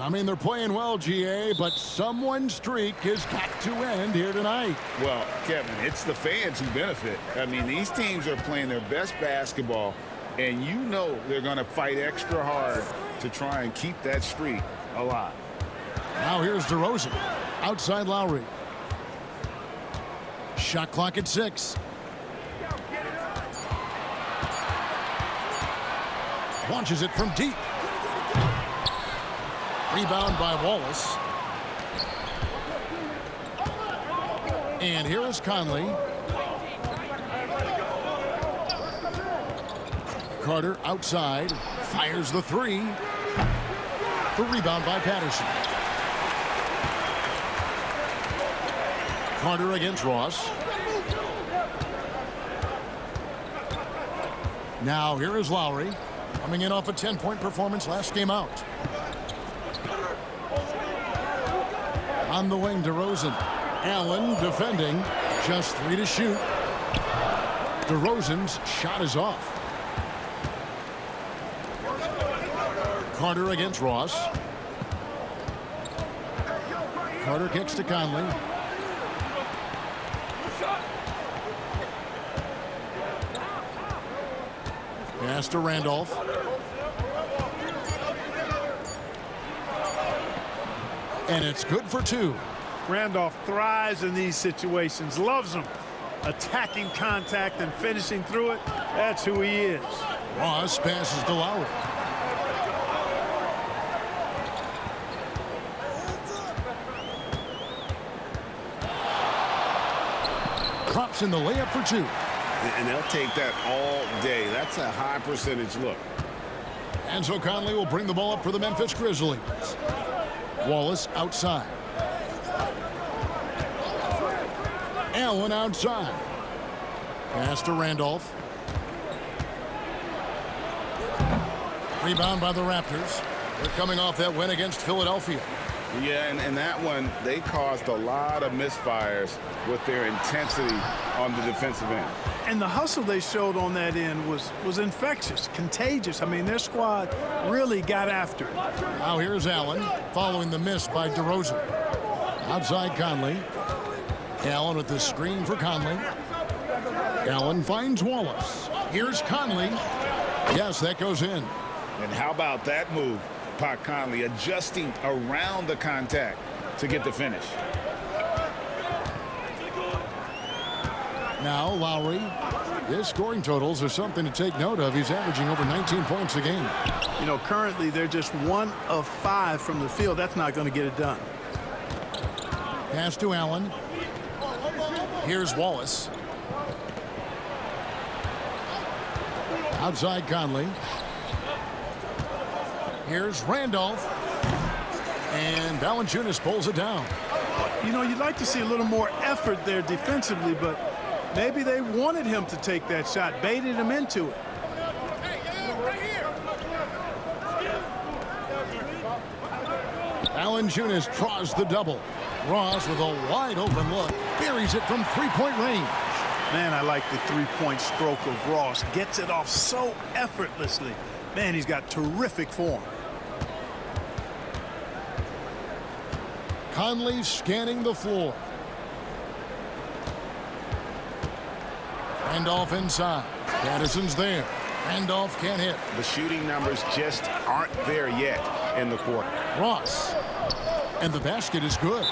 I mean, they're playing well, GA, but someone's streak has got to end here tonight. Well, Kevin, it's the fans who benefit. I mean, these teams are playing their best basketball, and you know they're going to fight extra hard to try and keep that streak alive. Now here's DeRozan. Outside Lowry. Shot clock at 6. Launches it from deep. Rebound by Wallace. And here is Conley. Carter outside. Fires the 3. The rebound by Patterson. Carter against Ross. Now here is Lowry. Coming in off a 10-point performance last game out. On the wing, DeRozan. Allen defending. Just 3 to shoot. DeRozan's shot is off. Carter against Ross. Carter kicks to Conley. Pass to Randolph. And it's good for 2. Randolph thrives in these situations, loves them. Attacking contact and finishing through it, that's who he is. Ross passes to Lowry. Drops in the layup for 2. And they'll take that all day. That's a high percentage look. And so Conley will bring the ball up for the Memphis Grizzlies. Wallace outside. Allen outside. Pass to Randolph. Rebound by the Raptors. They're coming off that win against Philadelphia. Yeah, and that one, they caused a lot of misfires with their intensity on the defensive end. And the hustle they showed on that end was infectious, contagious. I mean, their squad really got after it. Now here's Allen following the miss by DeRozan. Outside Conley. Allen with the screen for Conley. Allen finds Wallace. Here's Conley. Yes, that goes in. And how about that move? Pat Conley adjusting around the contact to get the finish. Now Lowry. His scoring totals are something to take note of. He's averaging over 19 points a game. You know, currently they're just 1 of 5 from the field. That's not going to get it done. Pass to Allen. Here's Wallace. Outside Conley. Here's Randolph. And Valanciunas pulls it down. You know, you'd like to see a little more effort there defensively, but maybe they wanted him to take that shot, baited him into it. Valanciunas draws the double. Ross with a wide open look. Buries it from 3-point range. Man, I like the 3-point stroke of Ross. Gets it off so effortlessly. Man, he's got terrific form. Conley scanning the floor. Randolph inside. Patterson's there. Randolph can't hit. The shooting numbers just aren't there yet in the quarter. Ross. And the basket is good.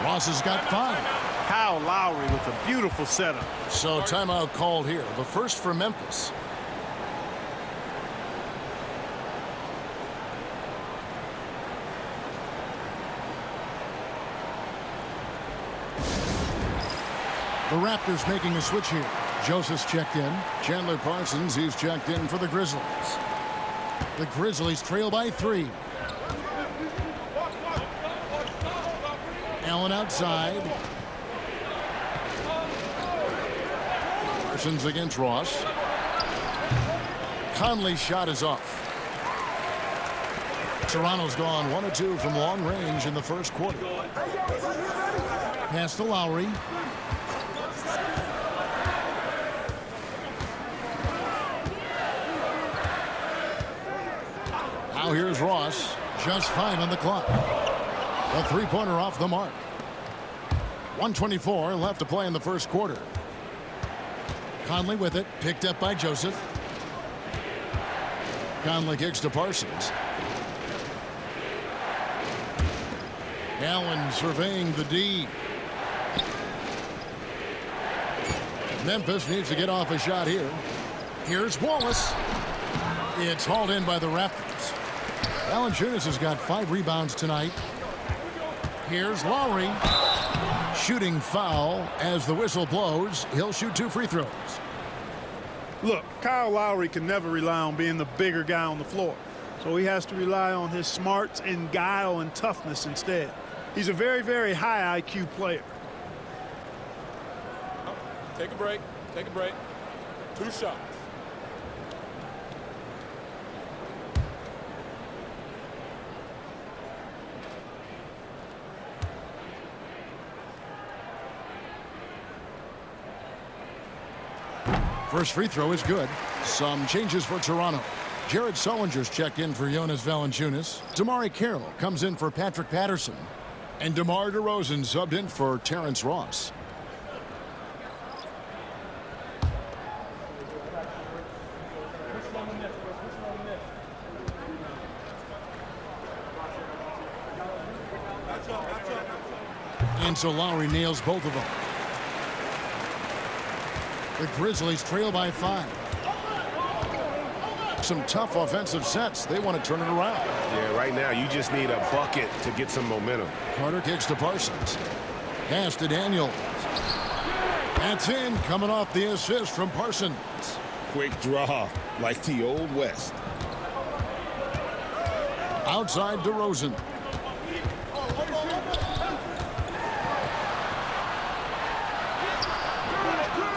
Ross has got 5. Kyle Lowry with a beautiful setup. So timeout called here. The first for Memphis. The Raptors making a switch here. Joseph's checked in. Chandler Parsons, he's checked in for the Grizzlies. The Grizzlies trail by 3. Allen outside. Parsons against Ross. Conley's shot is off. Toronto's gone 1 of 2 from long range in the first quarter. Pass to Lowry. Now here's Ross. Just 5 on the clock. A three-pointer off the mark. 1:24 left to play in the first quarter. Conley with it, picked up by Joseph. Conley kicks to Parsons. Allen surveying the D. Memphis needs to get off a shot here. Here's Wallace. It's hauled in by the Raptors. Valanciunas has got 5 rebounds tonight. Here's Lowry. Shooting foul as the whistle blows. He'll shoot 2 free throws. Look, Kyle Lowry can never rely on being the bigger guy on the floor. So he has to rely on his smarts and guile and toughness instead. He's a very, very high IQ player. Take a break. Take a break. 2 shots. First free throw is good. Some changes for Toronto. Jared Sullinger's checked in for Jonas Valanciunas. Damari Carroll comes in for Patrick Patterson. And DeMar DeRozan subbed in for Terrence Ross. And so Lowry nails both of them. The Grizzlies trail by 5. Some tough offensive sets. They want to turn it around. Yeah, right now you just need a bucket to get some momentum. Carter kicks to Parsons. Pass to Daniels. That's in, coming off the assist from Parsons. Quick draw, like the Old West. Outside DeRozan.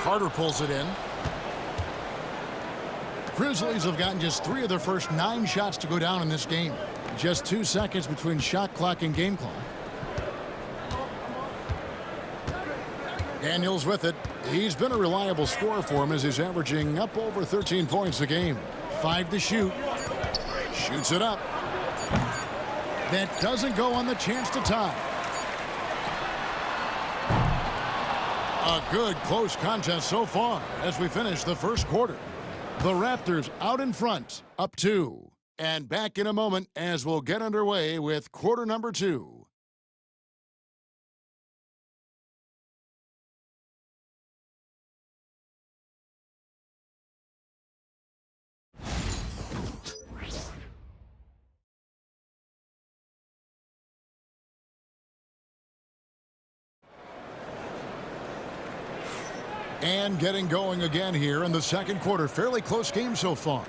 Carter pulls it in. Grizzlies have gotten just 3 of their first 9 shots to go down in this game. Just 2 seconds between shot clock and game clock. Daniels with it. He's been a reliable scorer for him as he's averaging up over 13 points a game. 5 to shoot. Shoots it up. That doesn't go on the chance to tie. A good close contest so far as we finish the first quarter. The Raptors out in front, up 2. And back in a moment as we'll get underway with quarter number 2. And getting going again here in the second quarter. Fairly close game so far.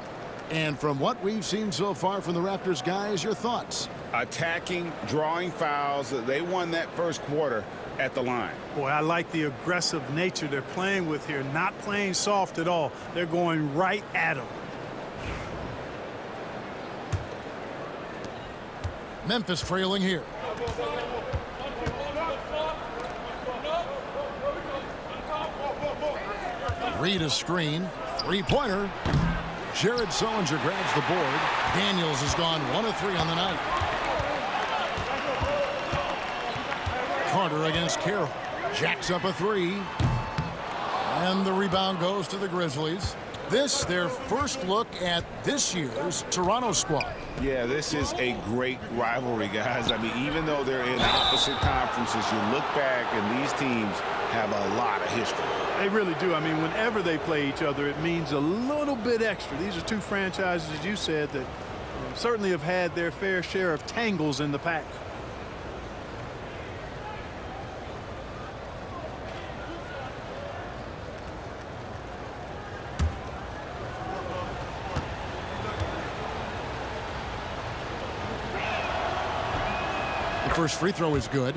And from what we've seen so far from the Raptors guys, your thoughts? Attacking, drawing fouls. They won that first quarter at the line. Boy, I like the aggressive nature they're playing with here. Not playing soft at all. They're going right at them. Memphis trailing here. Read a screen. 3-pointer. Jared Sullinger grabs the board. Daniels has gone 1 of 3 on the night. Carter against Carroll. Jacks up a 3. And the rebound goes to the Grizzlies. This, their first look at this year's Toronto squad. Yeah, this is a great rivalry, guys. I mean, even though they're in opposite conferences, you look back and these teams have a lot of history. They really do. I mean, whenever they play each other, it means a little bit extra. These are 2 franchises, as you said, that certainly have had their fair share of tangles in the past. The first free throw is good.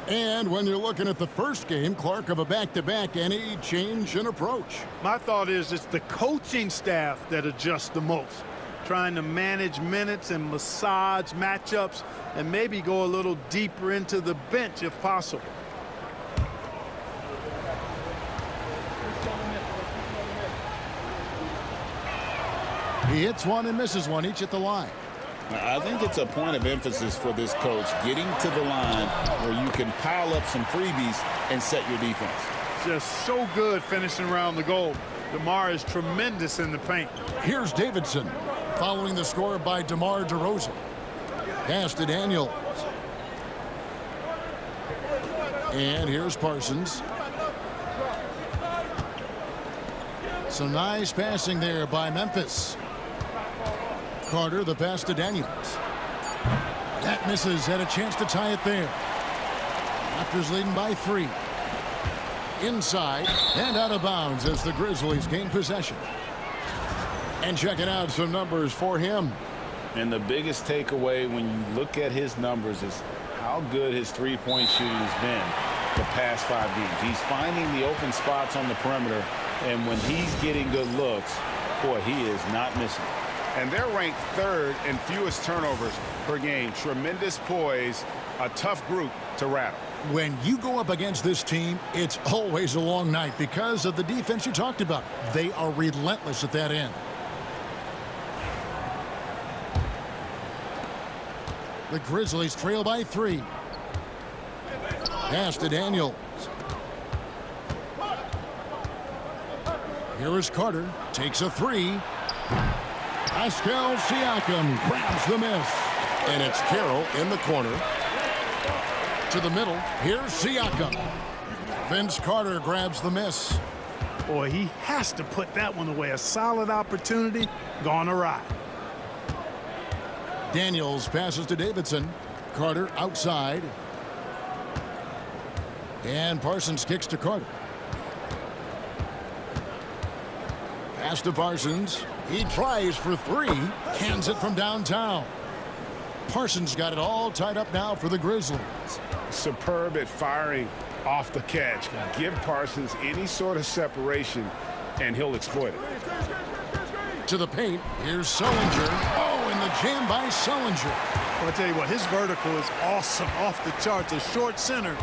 And when you're looking at the first game, Clark, of a back-to-back, any change in approach? My thought is it's the coaching staff that adjusts the most, trying to manage minutes and massage matchups and maybe go a little deeper into the bench if possible. He hits one and misses one, each at the line. I think it's a point of emphasis for this coach, getting to the line where you can pile up some freebies and set your defense. Just so good finishing around the goal. DeMar is tremendous in the paint. Here's Davidson, following the score by DeMar DeRozan. Pass to Daniels. And here's Parsons. Some nice passing there by Memphis. Carter, the pass to Daniels. That misses. Had a chance to tie it there. Raptors leading by 3. Inside and out of bounds as the Grizzlies gain possession. And checking out some numbers for him. And the biggest takeaway when you look at his numbers is how good his three-point shooting has been the past 5 games. He's finding the open spots on the perimeter, and when he's getting good looks, boy, he is not missing. And they're ranked 3rd in fewest turnovers per game. Tremendous poise, a tough group to rattle. When you go up against this team, it's always a long night because of the defense you talked about. They are relentless at that end. The Grizzlies trail by 3. Pass to Daniels. Here is Carter. Takes a 3. Pascal Siakam grabs the miss. And it's Carroll in the corner. To the middle. Here's Siakam. Vince Carter grabs the miss. Boy, he has to put that one away. A solid opportunity gone awry. Daniels passes to Davidson. Carter outside. And Parsons kicks to Carter. Pass to Parsons. He tries for 3. Cans it from downtown. Parsons got it all tied up now for the Grizzlies. Superb at firing off the catch. Give Parsons any sort of separation, and he'll exploit it. To the paint. Here's Sullinger. Oh, and the jam by Sullinger. Well, I'll tell you what, his vertical is awesome, off the charts. A short center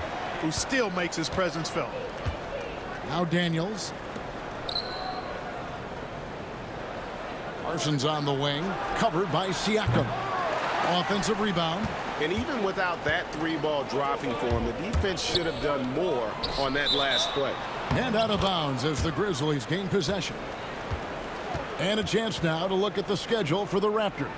who still makes his presence felt. Now Daniels. Parsons on the wing. Covered by Siakam. Offensive rebound. And even without that 3-ball dropping for him, the defense should have done more on that last play. And out of bounds as the Grizzlies gain possession. And a chance now to look at the schedule for the Raptors.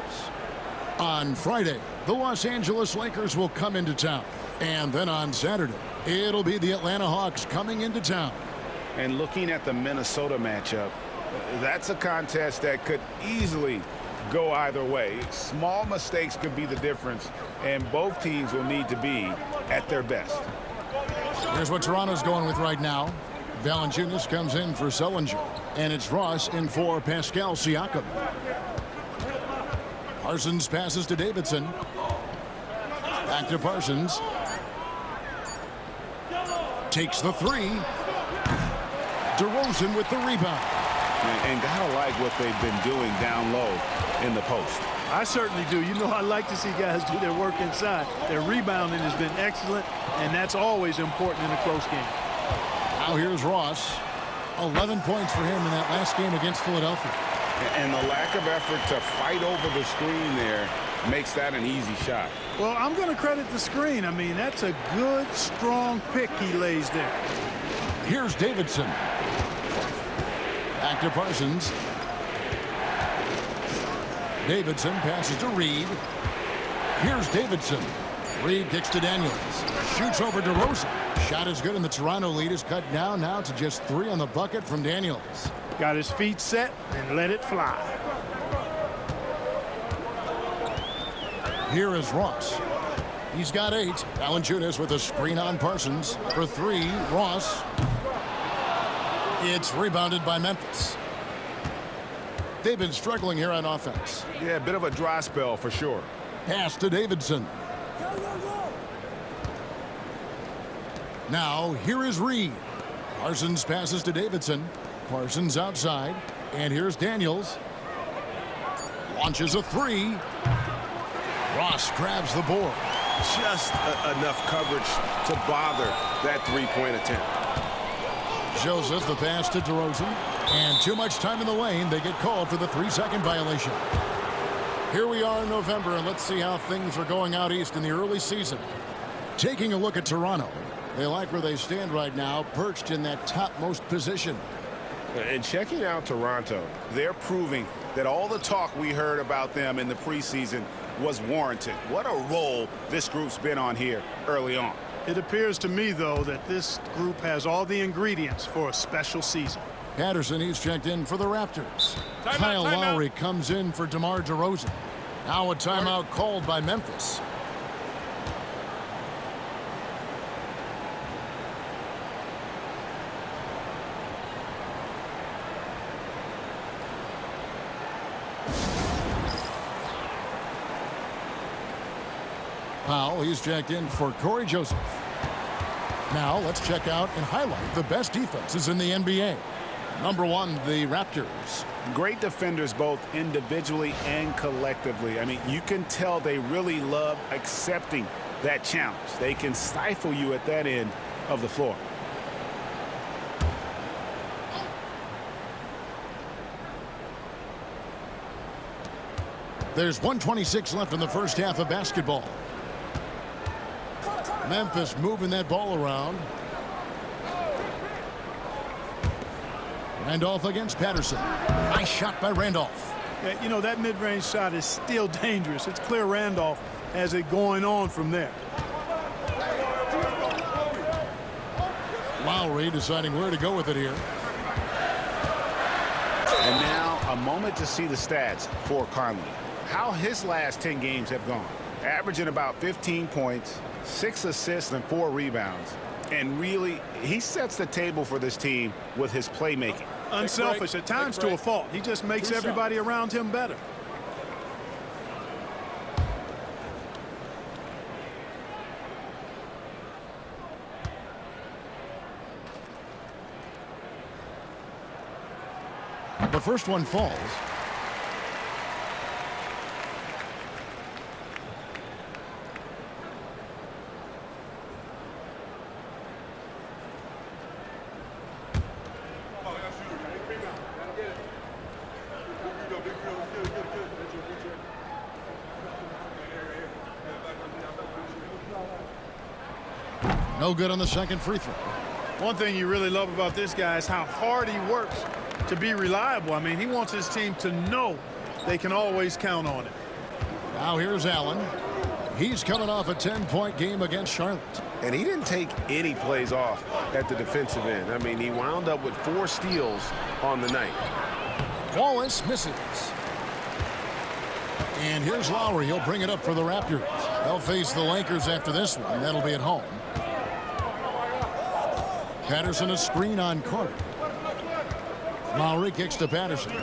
On Friday, the Los Angeles Lakers will come into town. And then on Saturday, it'll be the Atlanta Hawks coming into town. And looking at the Minnesota matchup, that's a contest that could easily go either way. Small mistakes could be the difference, and both teams will need to be at their best. Here's what Toronto's going with right now. Valanciunas comes in for Sullinger, and it's Ross in for Pascal Siakam. Parsons passes to Davidson. Back to Parsons. Takes the 3. DeRozan with the rebound. And gotta like what they've been doing down low in the post. I certainly do. You know, I like to see guys do their work inside. Their rebounding has been excellent, and that's always important in a close game. Now here's Ross. 11 points for him in that last game against Philadelphia. And the lack of effort to fight over the screen there makes that an easy shot. Well, I'm going to credit the screen. I mean, that's a good, strong pick he lays there. Here's Davidson. Back to Parsons. Davidson passes to Reed. Here's Davidson. Reed kicks to Daniels. Shoots over DeRozan. Shot is good, and the Toronto lead is cut down now to just 3 on the bucket from Daniels. Got his feet set and let it fly. Here is Ross. He's got 8. Valanciunas with a screen on Parsons. For 3, Ross. It's rebounded by Memphis. They've been struggling here on offense. Yeah, a bit of a dry spell for sure. Pass to Davidson. Now, here is Reed. Parsons passes to Davidson. Parsons outside. And here's Daniels. Launches a 3. Ross grabs the board. Just enough coverage to bother that 3-point attempt. Joseph the pass to DeRozan. And too much time in the lane. They get called for the 3-second violation. Here we are in November, and let's see how things are going out east in the early season. Taking a look at Toronto. They like where they stand right now, perched in that topmost position. And checking out Toronto, they're proving that all the talk we heard about them in the preseason was warranted. What a role this group's been on here early on. It appears to me, though, that this group has all the ingredients for a special season. Patterson, he's checked in for the Raptors. Timeout, Kyle timeout. Lowry comes in for DeMar DeRozan. Now a timeout called by Memphis. Powell, he's checked in for Corey Joseph. Now let's check out and highlight the best defenses in the NBA. Number one, the Raptors. Great defenders both individually and collectively. I mean, you can tell they really love accepting that challenge. They can stifle you at that end of the floor. There's 1:26 left in the first half of basketball. Memphis moving that ball around. Randolph against Patterson. Nice shot by Randolph. Yeah, you know, that mid-range shot is still dangerous. It's clear Randolph has it going on from there. Lowry deciding where to go with it here. And now a moment to see the stats for Conley. How his last 10 games have gone. Averaging about 15 points, 6 assists, and 4 rebounds. And really, he sets the table for this team with his playmaking. Unselfish at times to a fault. He just makes everybody around him better. The first one falls. No good on the second free throw. One thing you really love about this guy is how hard he works to be reliable. I mean, he wants his team to know they can always count on it. Now here's Allen. He's coming off a 10-point game against Charlotte. And he didn't take any plays off at the defensive end. I mean, he wound up with 4 steals on the night. Wallace misses. And here's Lowry. He'll bring it up for the Raptors. They'll face the Lakers after this one. That'll be at home. Patterson a screen on Carter. Lowry kicks to Patterson.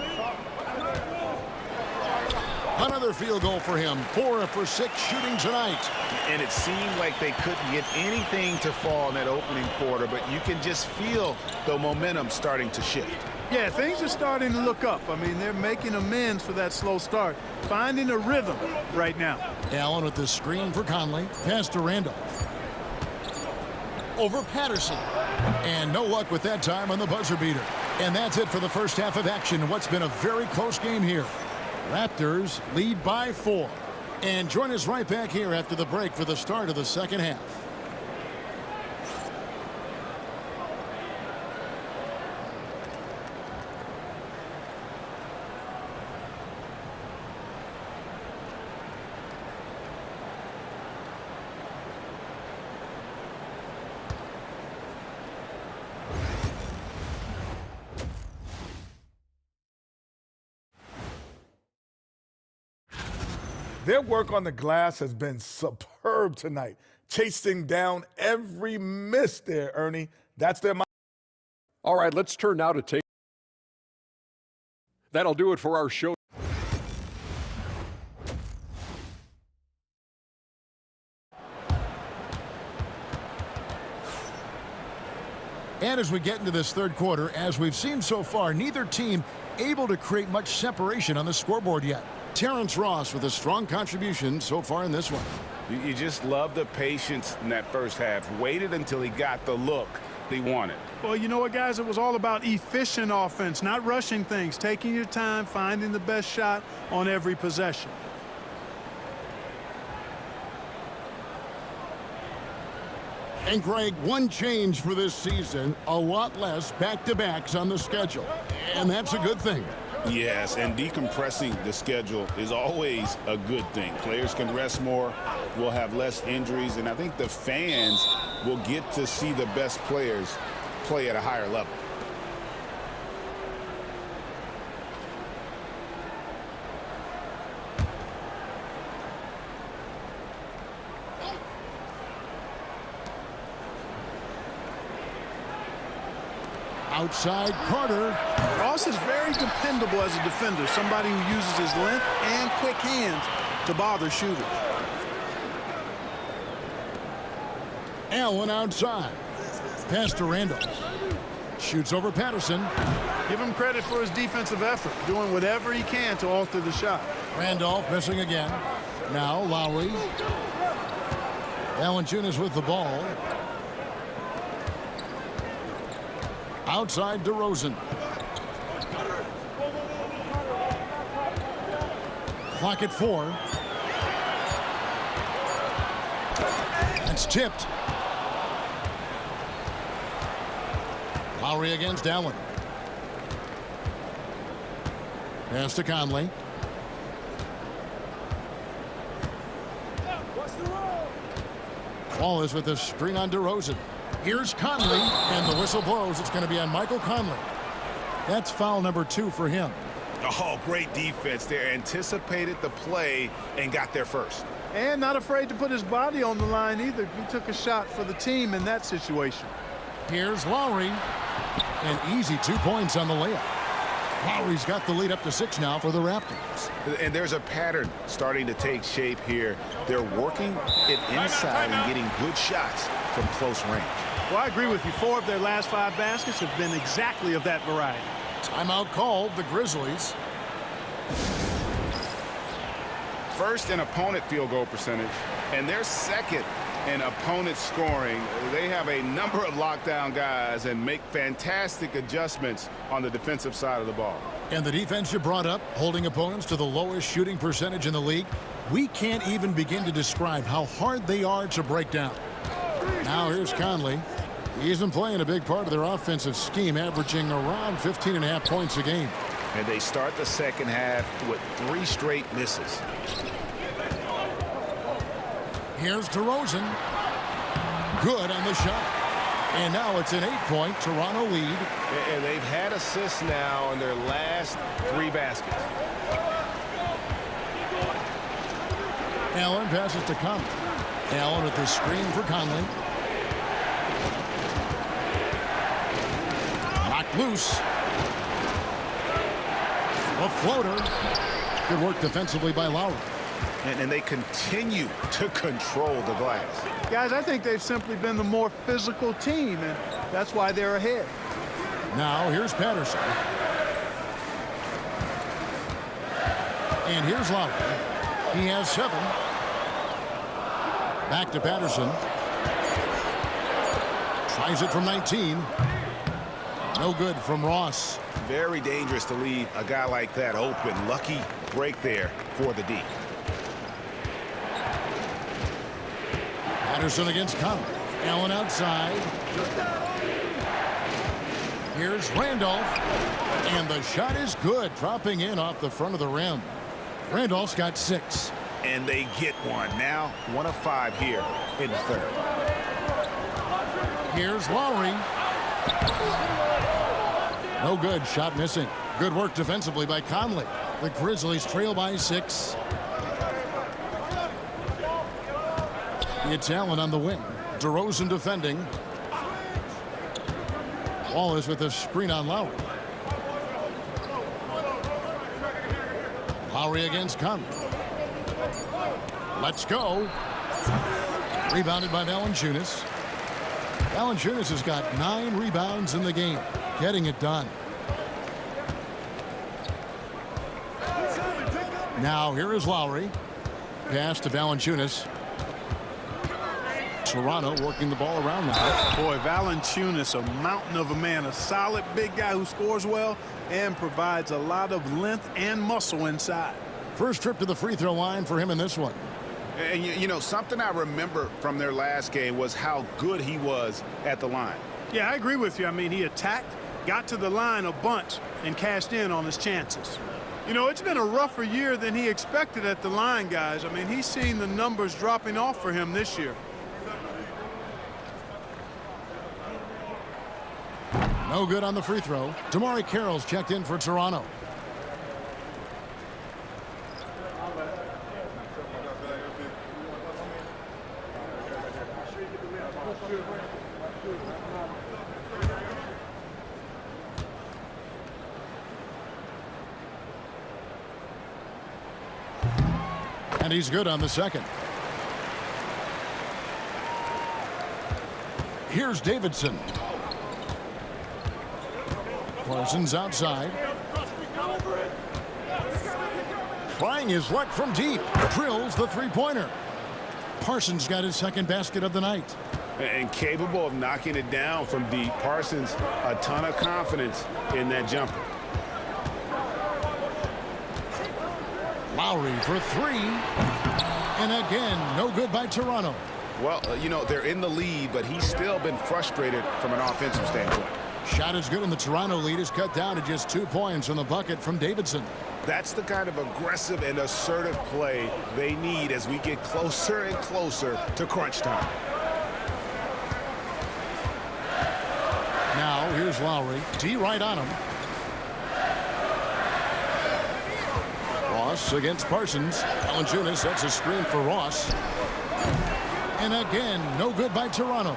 Another field goal for him. 4 for 6 shooting tonight. And it seemed like they couldn't get anything to fall in that opening quarter, but you can just feel the momentum starting to shift. Yeah, things are starting to look up. I mean, they're making amends for that slow start, finding a rhythm right now. Allen with the screen for Conley. Pass to Randolph. Over Patterson. And no luck with that time on the buzzer beater. And that's it for the first half of action. What's been a very close game here. Raptors lead by 4. And join us right back here after the break for the start of the second half. Their work on the glass has been superb tonight, chasing down every miss there, Ernie. That's their mind. All right, let's turn now to tape. That'll do it for our show. And as we get into this third quarter, as we've seen so far, neither team able to create much separation on the scoreboard yet. Terrence Ross with a strong contribution so far in this one. You just love the patience in that first half. Waited until he got the look he wanted. Well, you know what, guys? It was all about efficient offense, not rushing things, taking your time, finding the best shot on every possession. And Greg, one change for this season, a lot less back-to-backs on the schedule. And that's a good thing. Yes, and decompressing the schedule is always a good thing. Players can rest more, we'll have less injuries, and I think the fans will get to see the best players play at a higher level. Outside Carter. Ross is very dependable as a defender, somebody who uses his length and quick hands to bother shooters. Allen outside. Pass to Randolph. Shoots over Patterson. Give him credit for his defensive effort, doing whatever he can to alter the shot. Randolph missing again. Now Lowry. Valanciunas with the ball. Outside DeRozan. Clock at 4. That's tipped. Lowry against Allen. Pass to Conley. Wallace with the screen on DeRozan. Here's Conley, and the whistle blows. It's going to be on Michael Conley. That's foul number 2 for him. Oh, great defense there. Anticipated the play and got there first. And not afraid to put his body on the line either. He took a shot for the team in that situation. Here's Lowry. An easy 2 points on the layup. Lowry's got the lead up to 6 now for the Raptors. And there's a pattern starting to take shape here. They're working it inside and getting good shots from close range. Well, I agree with you. 4 of their last 5 baskets have been exactly of that variety. Timeout called, the Grizzlies. First in opponent field goal percentage, and they're second in opponent scoring. They have a number of lockdown guys and make fantastic adjustments on the defensive side of the ball. And the defense you brought up, holding opponents to the lowest shooting percentage in the league, we can't even begin to describe how hard they are to break down. Now here's Conley. He's been playing a big part of their offensive scheme, averaging around 15.5 points a game. And they start the second half with 3 straight misses. Here's DeRozan. Good on the shot. And now it's an 8-point Toronto lead. And they've had assists now on their last 3 baskets. Allen passes to Conley. Allen with the screen for Conley. Knocked loose. A floater. Good work defensively by Lowry. And they continue to control the glass. Guys, I think they've simply been the more physical team, and that's why they're ahead. Now here's Patterson. And here's Lowry. He has 7. Back to Patterson. Tries it from 19. No good from Ross. Very dangerous to leave a guy like that open. Lucky break there for the D. Patterson against Conley. Allen outside. Here's Randolph. And the shot is good, dropping in off the front of the rim. Randolph's got 6. And they get one. Now 1 of 5 here in the third. Here's Lowry. No good. Shot missing. Good work defensively by Conley. The Grizzlies trail by 6. It's Allen on the wing. DeRozan defending. Wallace with a screen on Lowry. Lowry against Conley. Let's go. Rebounded by Valanciunas. Valanciunas has got 9 rebounds in the game. Getting it done. Now here is Lowry. Pass to Valanciunas. Toronto working the ball around now. Boy, Valanciunas, a mountain of a man, a solid big guy who scores well and provides a lot of length and muscle inside. First trip to the free throw line for him in this one. And, you know, something I remember from their last game was how good he was at the line. Yeah, I agree with you. I mean, he attacked, got to the line a bunch, and cashed in on his chances. You know, it's been a rougher year than he expected at the line, guys. I mean, he's seen the numbers dropping off for him this year. No good on the free throw. Damari Carroll's checked in for Toronto. And he's good on the second. Here's Davidson. Parsons outside. Trying his luck from deep. Drills the three-pointer. Parsons got his second basket of the night. And capable of knocking it down from deep. Parsons, a ton of confidence in that jumper. Lowry for three. And again, no good by Toronto. Well, you know, they're in the lead, but he's still been frustrated from an offensive standpoint. Shot is good, and the Toronto lead is cut down to just 2 points on the bucket from Davidson. That's the kind of aggressive and assertive play they need as we get closer and closer to crunch time. Now, here's Lowry. D right on him. Ross against Parsons. Valanciunas sets a screen for Ross. And again, no good by Toronto.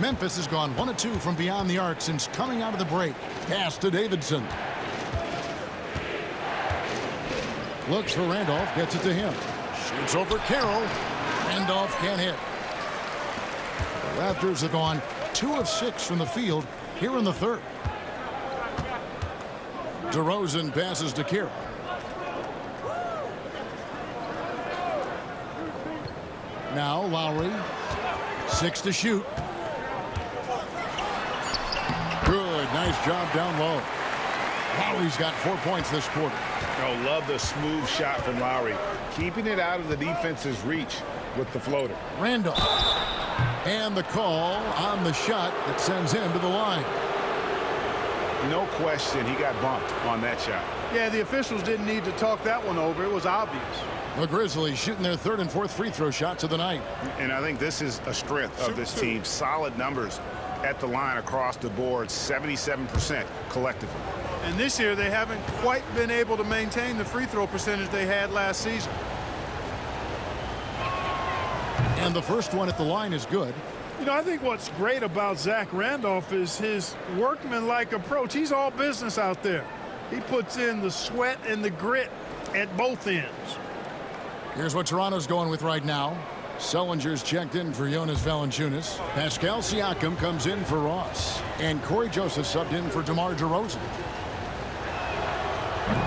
Memphis has gone 1 of 2 from beyond the arc since coming out of the break. Pass to Davidson. Looks for Randolph, gets it to him. Shoots over Carroll. Randolph can't hit. The Raptors have gone 2 of 6 from the field here in the third. DeRozan passes to Carroll. Now Lowry. 6 to shoot. Good. Nice job down low. Lowry's got 4 points this quarter. Oh, love the smooth shot from Lowry. Keeping it out of the defense's reach with the floater. Randolph. And the call on the shot that sends him to the line. No question he got bumped on that shot. Yeah, the officials didn't need to talk that one over. It was obvious. The Grizzlies shooting their 3rd and 4th free throw shots of the night. And I think this is a strength of this team. Solid numbers at the line across the board, 77% collectively. And this year, they haven't quite been able to maintain the free throw percentage they had last season. And the first one at the line is good. You know, I think what's great about Zach Randolph is his workmanlike approach. He's all business out there. He puts in the sweat and the grit at both ends. Here's what Toronto's going with right now. Sullinger's checked in for Jonas Valanciunas. Pascal Siakam comes in for Ross. And Corey Joseph subbed in for DeMar DeRozan.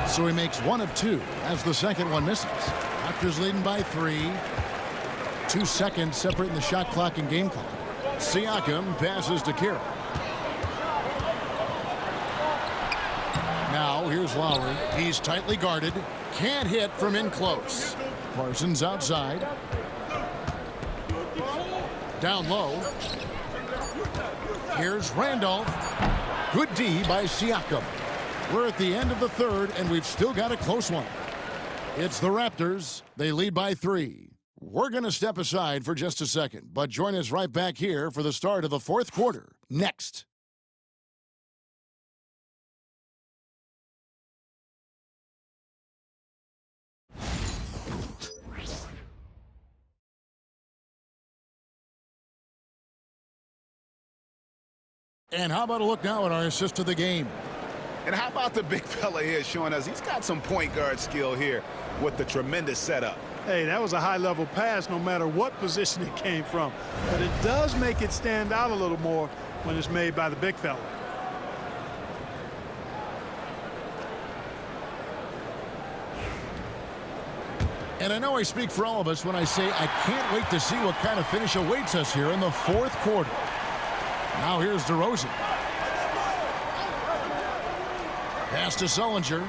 So he makes 1 of 2 as the second one misses. Raptors leading by 3. 2 seconds separating the shot clock and game clock. Siakam passes to Carroll. Now here's Lowry. He's tightly guarded. Can't hit from in close. Parsons outside. Down low. Here's Randolph. Good D by Siakam. We're at the end of the third, and we've still got a close one. It's the Raptors. They lead by 3. We're going to step aside for just a second, but join us right back here for the start of the 4th quarter. Next. And how about a look now at our assist of the game? And how about the big fella here showing us he's got some point guard skill here with the tremendous setup. Hey, that was a high-level pass no matter what position it came from. But it does make it stand out a little more when it's made by the big fella. And I know I speak for all of us when I say I can't wait to see what kind of finish awaits us here in the 4th quarter. Now here's DeRozan. Pass to Sullinger.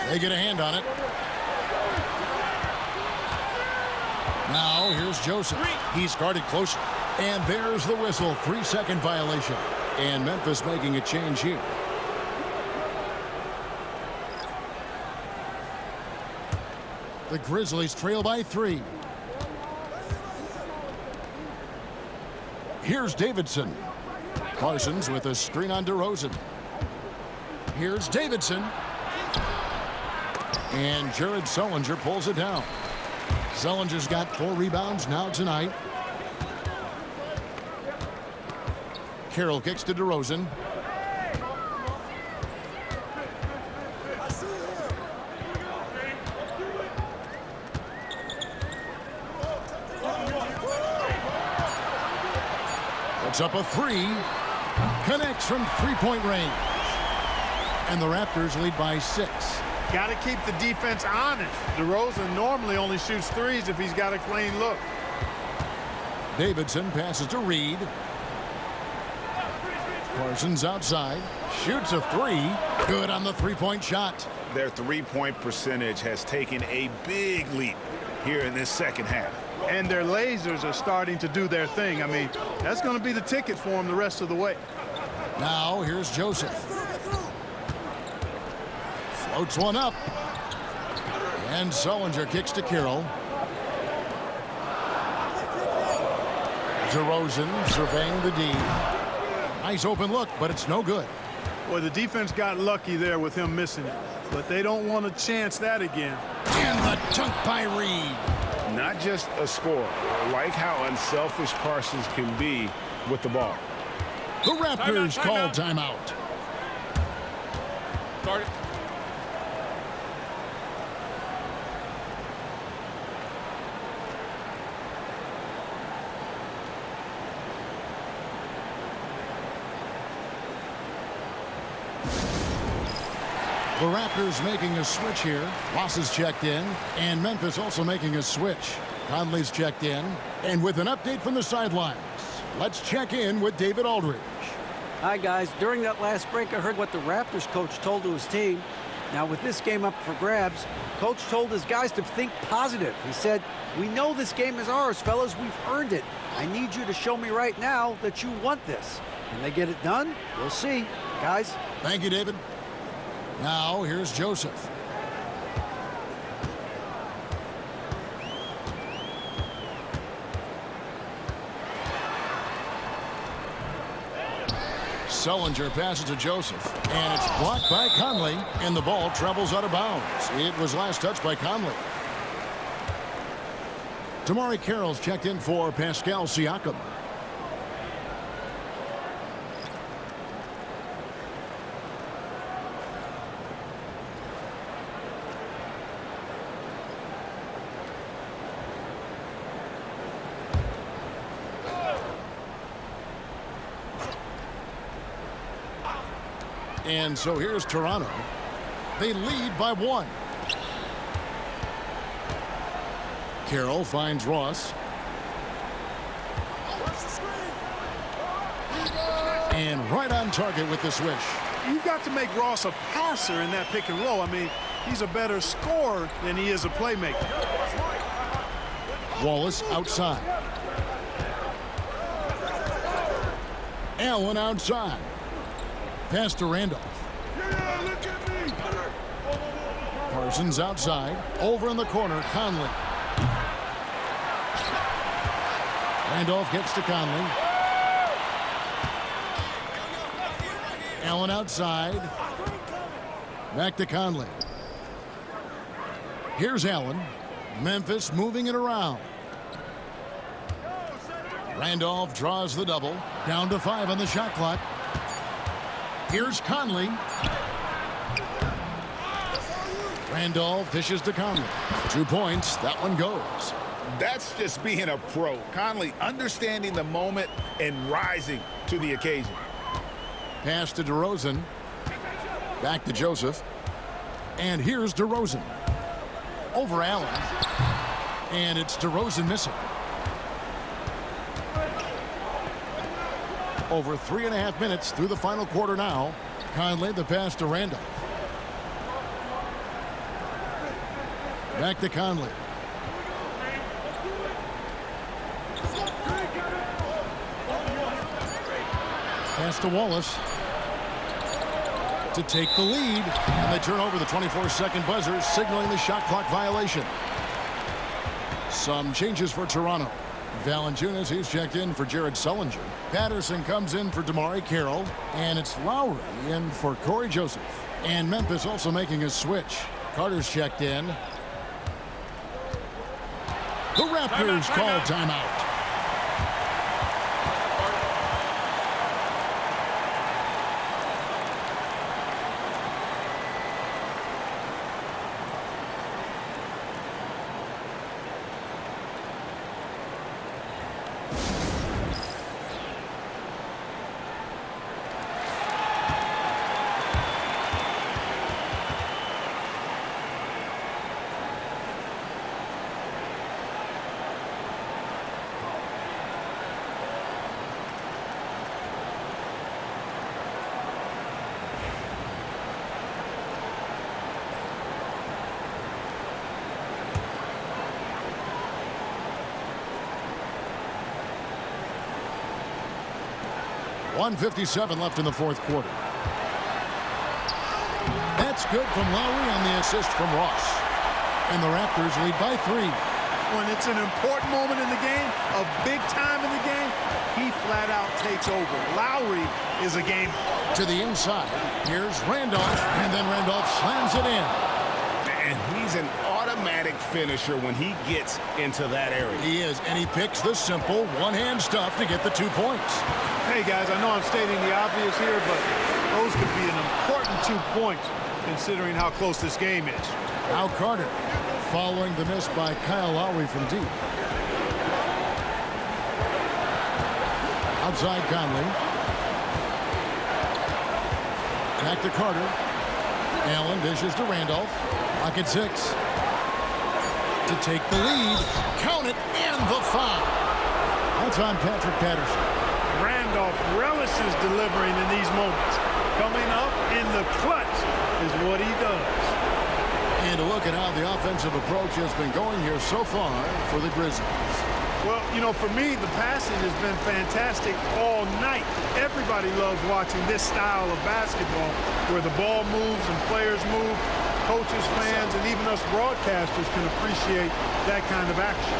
They get a hand on it. Now here's Joseph. He's guarded closer. And there's the whistle. 3-second violation. And Memphis making a change here. The Grizzlies trail by 3. Here's Davidson. Parsons with a screen on DeRozan. Here's Davidson. And Jared Sullinger pulls it down. Sullinger's got 4 rebounds now tonight. Carroll kicks to DeRozan. Puts up a 3. Connects from 3-point range. And the Raptors lead by 6. Got to keep the defense honest. DeRozan normally only shoots 3s if he's got a clean look. Davidson passes to Reed. Parsons outside. Shoots a 3. Good on the 3-point shot. Their 3-point percentage has taken a big leap here in this second half. And their lasers are starting to do their thing. I mean, that's going to be the ticket for them the rest of the way. Now here's Joseph. Floats one up. And Sullinger kicks to Carroll. DeRozan surveying the D. Nice open look, but it's no good. Boy, the defense got lucky there with him missing it. But they don't want to chance that again. And the dunk by Reed. Not just a score. I like how unselfish Parsons can be with the ball. The Raptors call timeout. Start it. The Raptors making a switch here. Ross is checked in, and Memphis also making a switch. Conley's checked in, and with an update from the sidelines, let's check in with David Aldridge. Hi, guys. During that last break, I heard what the Raptors coach told to his team. Now, with this game up for grabs, coach told his guys to think positive. He said, "We know this game is ours, fellas. We've earned it. I need you to show me right now that you want this. Can they get it done? We'll see. Guys." Thank you, David. Now, here's Joseph. Sullinger passes to Joseph, and it's blocked by Conley, and the ball travels out of bounds. It was last touched by Conley. Tamari Carroll's checked in for Pascal Siakam. And so here's Toronto. They lead by 1. Carroll finds Ross. And right on target with the swish. You've got to make Ross a passer in that pick and roll. I mean, he's a better scorer than he is a playmaker. Wallace outside. Allen outside. Pass to Randolph. Parsons outside. Over in the corner, Conley. Randolph gets to Conley. Allen outside. Back to Conley. Here's Allen. Memphis moving it around. Randolph draws the double. Down to 5 on the shot clock. Here's Conley. Randolph dishes to Conley. 2 points. That one goes. That's just being a pro. Conley understanding the moment and rising to the occasion. Pass to DeRozan. Back to Joseph. And here's DeRozan. Over Allen. And it's DeRozan missing. Over 3.5 minutes through the final quarter now. Conley the pass to Randolph. Back to Conley. pass to Wallace to take the lead. And they turn over the 24-second buzzer, signaling the shot clock violation. Some changes for Toronto. Valanciunas, he's checked in for Jared Sullinger. Patterson comes in for DeMare Carroll. And it's Lowry in for Corey Joseph. And Memphis also making a switch. Carter's checked in. The Raptors call timeout. .157 left in the fourth quarter. That's good from Lowry on the assist from Ross. And the Raptors lead by 3. When it's an important moment in the game, a big time in the game, he flat out takes over. Lowry is a game. To the inside. Here's Randolph. And then Randolph slams it in. And he's an automatic finisher when he gets into that area. He is. And he picks the simple one-hand stuff to get the 2 points. Hey, guys, I know I'm stating the obvious here, but those could be an important 2 points considering how close this game is. Now Carter following the miss by Kyle Lowry from deep. Outside Conley. Back to Carter. Allen dishes to Randolph. Pocket 6. To take the lead. Count it, and the foul. That's on Patrick Patterson. Randolph relishes delivering in these moments. Coming up in the clutch is what he does. And to look at how the offensive approach has been going here so far for the Grizzlies. Well, you know, for me, the passing has been fantastic all night. Everybody loves watching this style of basketball where the ball moves and players move. Coaches, fans, and even us broadcasters can appreciate that kind of action.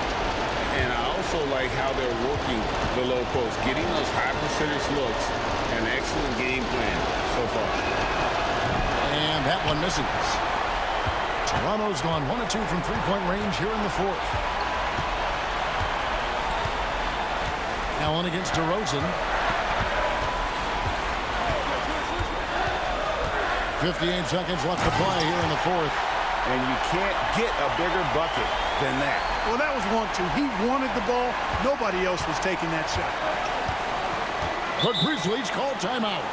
And I also like how they're working the low post, getting those high percentage looks. An excellent game plan so far. And that one misses. Toronto's gone 1 of 2 from three-point range here in the fourth. Allen against DeRozan. 58 seconds left to play here in the fourth. And you can't get a bigger bucket than that. Well, that was 1-2. He wanted the ball. Nobody else was taking that shot. The Grizzlies call timeout.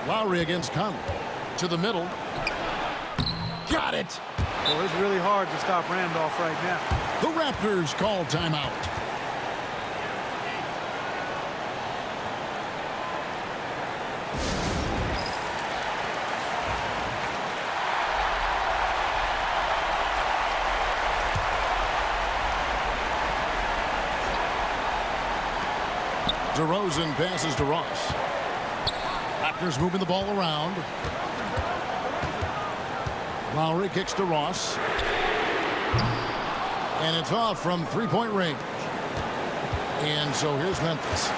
Lowry against Conley. To the middle. Got it! Well, it's really hard to stop Randolph right now. The Raptors call timeout. DeRozan passes to Ross. Raptors moving the ball around. Lowry kicks to Ross. And it's off from three-point range. And so here's Memphis.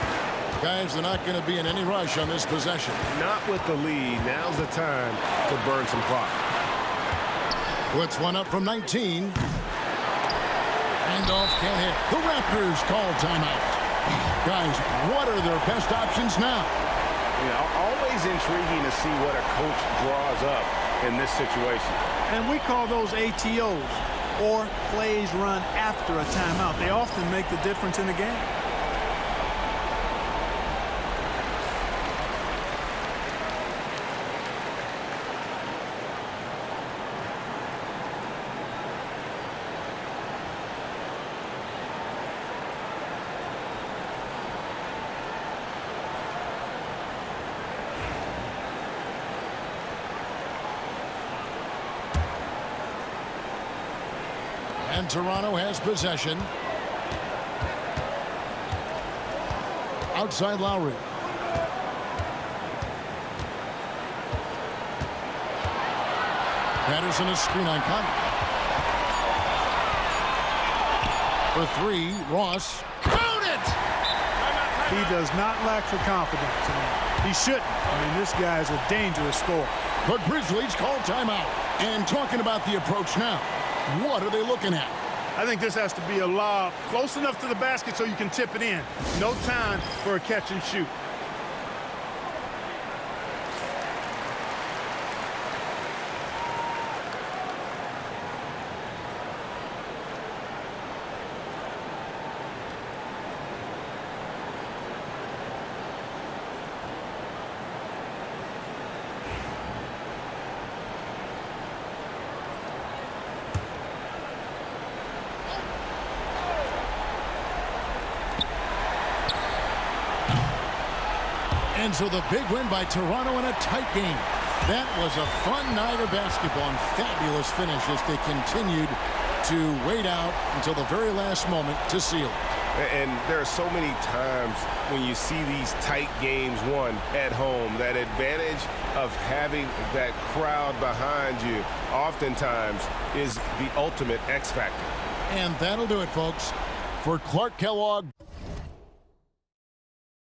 Guys, they're not going to be in any rush on this possession. Not with the lead. Now's the time to burn some clock. Puts one up from 19. Randolph can't hit. The Raptors call timeout. Guys, what are their best options now? You know, always intriguing to see what a coach draws up in this situation. And we call those ATOs, or plays run after a timeout. They often make the difference in the game. And Toronto has possession. Outside Lowry. Patterson is screen on Conley. For three, Ross. Count it! He does not lack for confidence. He shouldn't. I mean, this guy is a dangerous scorer. The Grizzlies call timeout. And talking about the approach now, what are they looking at? I think this has to be a lob close enough to the basket so you can tip it in. No time for a catch and shoot. And so the big win by Toronto in a tight game. That was a fun night of basketball and fabulous finish as they continued to wait out until the very last moment to seal it. And there are so many times when you see these tight games won at home, that advantage of having that crowd behind you oftentimes is the ultimate X factor. And that'll do it, folks. For Clark Kellogg,